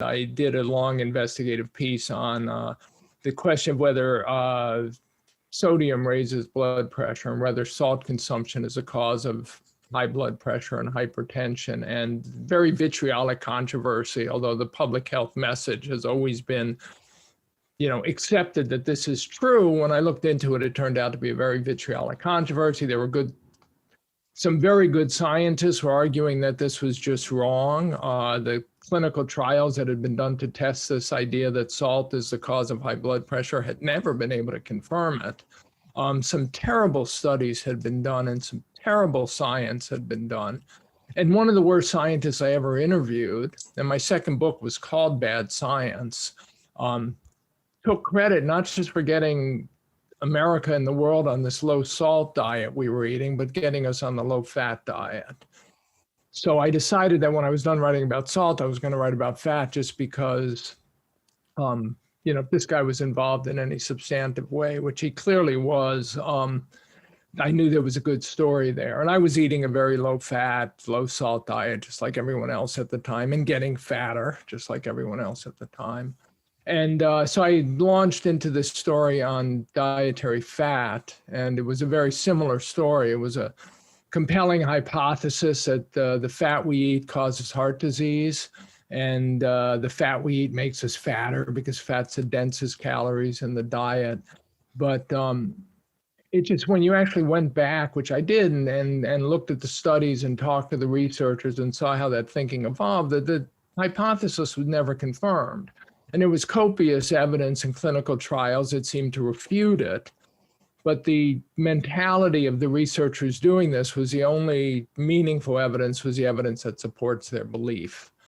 I did a long investigative piece on the question of whether sodium raises blood pressure and whether salt consumption is a cause of high blood pressure and hypertension, and very vitriolic controversy, although the public health message has always been, accepted that this is true. When I looked into it, it turned out to be a very vitriolic controversy. There were some very good scientists were arguing that this was just wrong. The clinical trials that had been done to test this idea that salt is the cause of high blood pressure had never been able to confirm it. Some terrible studies had been done and some terrible science had been done. And one of the worst scientists I ever interviewed, and my second book was called Bad Science, took credit not just for getting America and the world on this low salt diet we were eating, but getting us on the low fat diet. So I decided that when I was done writing about salt, I was going to write about fat, just because, if this guy was involved in any substantive way, which he clearly was, I knew there was a good story there. And I was eating a very low fat, low salt diet, just like everyone else at the time, and getting fatter, just like everyone else at the time. And so I launched into this story on dietary fat, and it was a very similar story. It was a compelling hypothesis that the fat we eat causes heart disease, and the fat we eat makes us fatter because fat's the densest calories in the diet. But it just, when you actually went back, which I did, and looked at the studies and talked to the researchers and saw how that thinking evolved, that the hypothesis was never confirmed. And there was copious evidence in clinical trials that seemed to refute it. But the mentality of the researchers doing this was the only meaningful evidence, was the evidence that supports their belief.